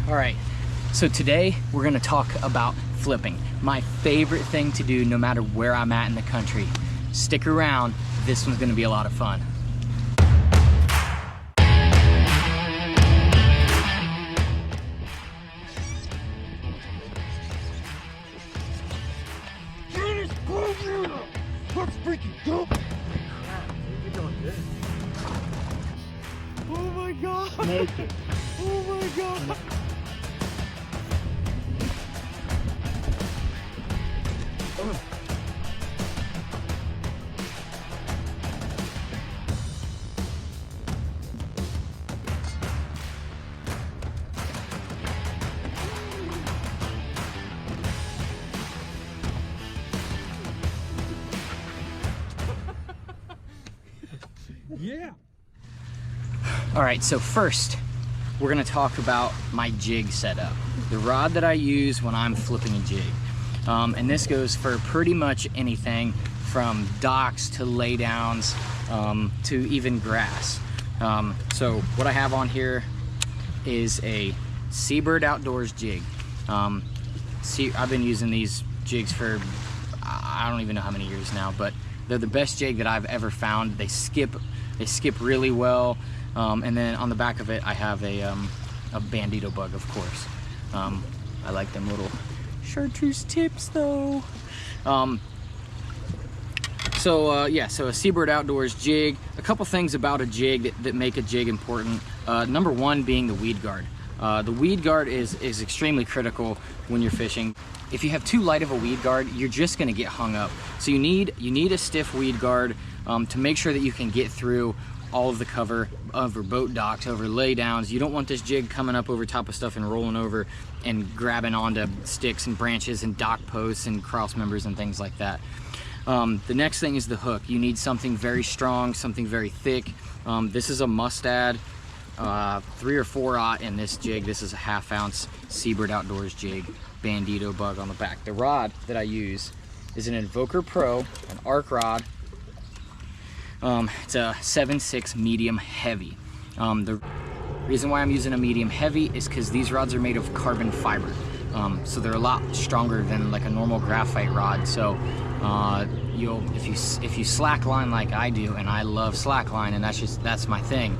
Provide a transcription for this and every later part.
All right, so today we're gonna talk about flipping. My favorite thing to do no matter where I'm at in the country. Stick around, this one's gonna be a lot of fun. Let's freaking go! You're doing good. Oh my god! Make it. Oh my god! Yeah! All right, so first, we're gonna talk about my jig setup. The rod that I use when I'm flipping a jig. And this goes for pretty much anything from docks to laydowns to even grass. So what I have on here is a Siebert Outdoors jig. I've been using these jigs for, I don't even know how many years now, but they're the best jig that I've ever found. They skip really well. And then on the back of it, I have a bandito bug, of course. I like them little chartreuse tips though. So a Siebert Outdoors jig. A couple things about a jig that make a jig important. Number one being the weed guard. The weed guard is extremely critical when you're fishing. If you have too light of a weed guard, you're just gonna get hung up. So you need a stiff weed guard to make sure that you can get through all of the cover over boat docks, over laydowns. You don't want this jig coming up over top of stuff and rolling over and grabbing onto sticks and branches and dock posts and cross members and things like that. The next thing is the hook. You need something very strong, something very thick. This is a must-add 3 or 4/0 in this jig. This is a 1/2 ounce Siebert Outdoors jig, bandito bug on the back. The rod that I use is an Invoker Pro, an arc rod. It's a 7/6 medium heavy. The reason why I'm using a medium heavy is because these rods are made of carbon fiber. So they're a lot stronger than like a normal graphite rod. So if you slack line like I do, and I love slack line, and that's my thing,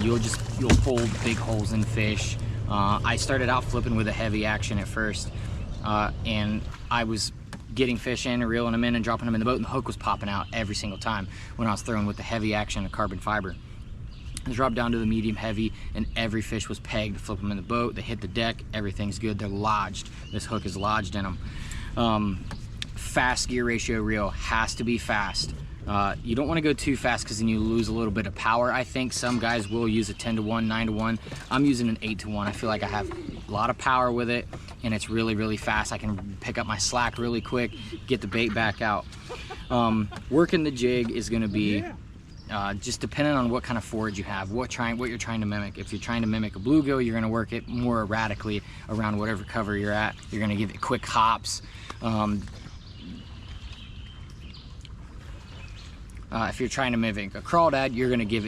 you'll pull big holes in fish. I started out flipping with a heavy action at first, and I was getting fish in, reeling them in and dropping them in the boat, and the hook was popping out every single time when I was throwing with the heavy action of carbon fiber. I dropped down to the medium heavy, and every fish was pegged. Flip them in the boat, they hit the deck, everything's good. They're lodged. This hook is lodged in them. Fast gear ratio reel has to be fast. You don't want to go too fast because then you lose a little bit of power. I think some guys will use a 10-to-1, 9-to-1. I'm using an 8-to-1. I feel like I have a lot of power with it, and it's really, really fast. I can pick up my slack really quick, get the bait back out. Working the jig is going to be just depending on what kind of forage you have, what you're trying to mimic. If you're trying to mimic a bluegill, you're going to work it more erratically around whatever cover you're at. You're going to give it quick hops. If you're trying to mimic a crawdad, you're gonna give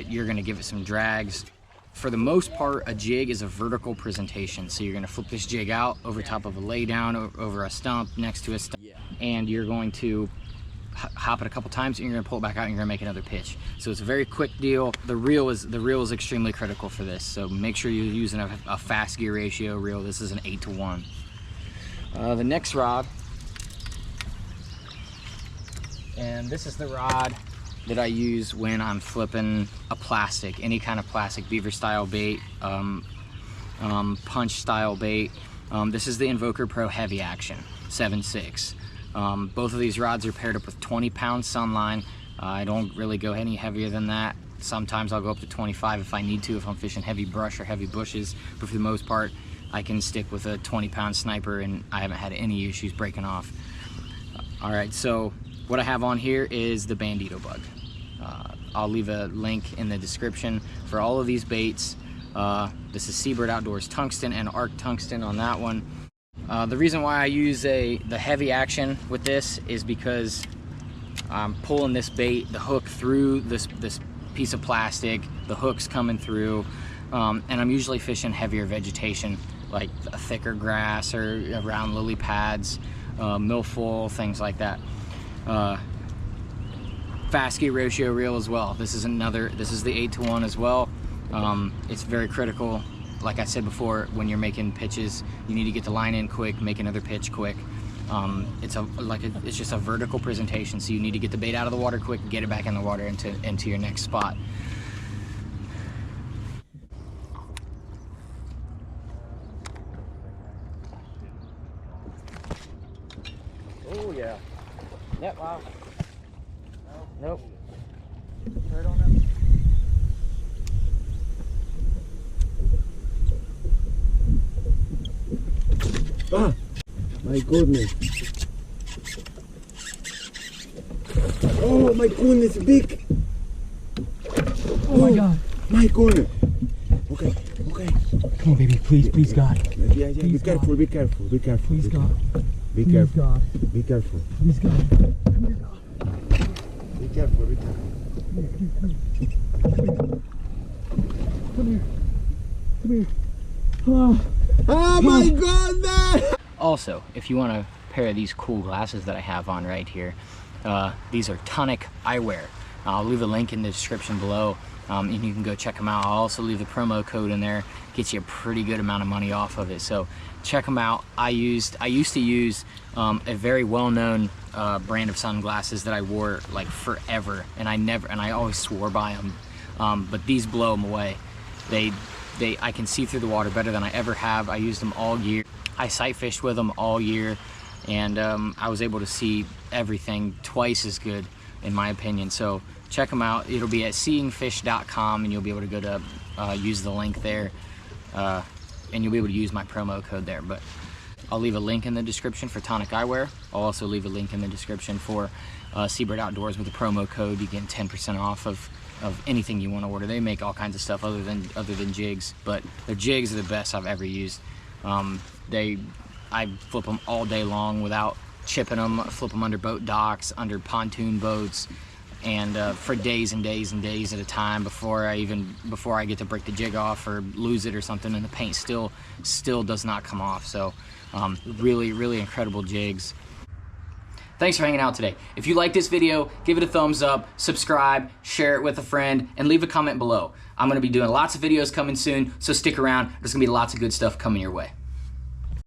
it some drags. For the most part, a jig is a vertical presentation. So you're gonna flip this jig out over top of a laydown, over a stump, next to a stump, and you're going to hop it a couple times, and you're gonna pull it back out, and you're gonna make another pitch. So it's a very quick deal. The reel is extremely critical for this. So make sure you're using a fast gear ratio reel. This is an 8-to-1. The next rod, and this is the rod that I use when I'm flipping a plastic, any kind of plastic, beaver style bait, punch style bait. This is the Invoker Pro Heavy Action 7/6. Both of these rods are paired up with 20-pound sunline. I don't really go any heavier than that. Sometimes I'll go up to 25 if I need to, if I'm fishing heavy brush or heavy bushes, but for the most part I can stick with a 20-pound sniper, and I haven't had any issues breaking off. All right, so what I have on here is the bandito bug. I'll leave a link in the description for all of these baits. This is Siebert Outdoors tungsten and arc tungsten on that one. The reason why I use the heavy action with this is because I'm pulling this bait, the hook through this piece of plastic, the hook's coming through, and I'm usually fishing heavier vegetation like a thicker grass or around lily pads, milfoil, things like that. Fast ratio reel as well. This is the 8-to-1 as well. It's very critical. Like I said before, when you're making pitches, you need to get the line in quick, make another pitch quick. It's just a vertical presentation, so you need to get the bait out of the water quick, get it back in the water into your next spot. Oh yeah. Yep. Wow. Nope. Right on up. Ah, my goodness. Oh my goodness, big. Oh my God. My goodness. Okay. Come on, baby. Please, God. Yeah. Be careful. Please, God. Be Please, careful. God. Be careful. Please, God. Come here, God. Be careful. Come here. Oh my goodness! Also, if you want a pair of these cool glasses that I have on right here, these are Tonic Eyewear. I'll leave a link in the description below, and you can go check them out. I'll also leave the promo code in there. Gets you a pretty good amount of money off of it. So check them out. I used to use a very well-known brand of sunglasses that I wore like forever, and I always swore by them. But these blow them away. I can see through the water better than I ever have. I used them all year. I sight fished with them all year, and I was able to see everything twice as good, in my opinion. So check them out. It'll be at seeingfish.com, and you'll be able to go to use the link there, and you'll be able to use my promo code there. But I'll leave a link in the description for Tonic Eyewear. I'll also leave a link in the description for Siebert Outdoors with the promo code. You get 10% off of anything you want to order. They make all kinds of stuff other than jigs, but their jigs are the best I've ever used. I flip them all day long without chipping them. I flip them under boat docks, under pontoon boats, and for days and days and days at a time before I get to break the jig off or lose it or something, and the paint still does not come off. So really incredible jigs. Thanks for hanging out today. If you like this video, give it a thumbs up, subscribe, share it with a friend, and leave a comment below. I'm going to be doing lots of videos coming soon, so stick around. There's going to be lots of good stuff coming your way.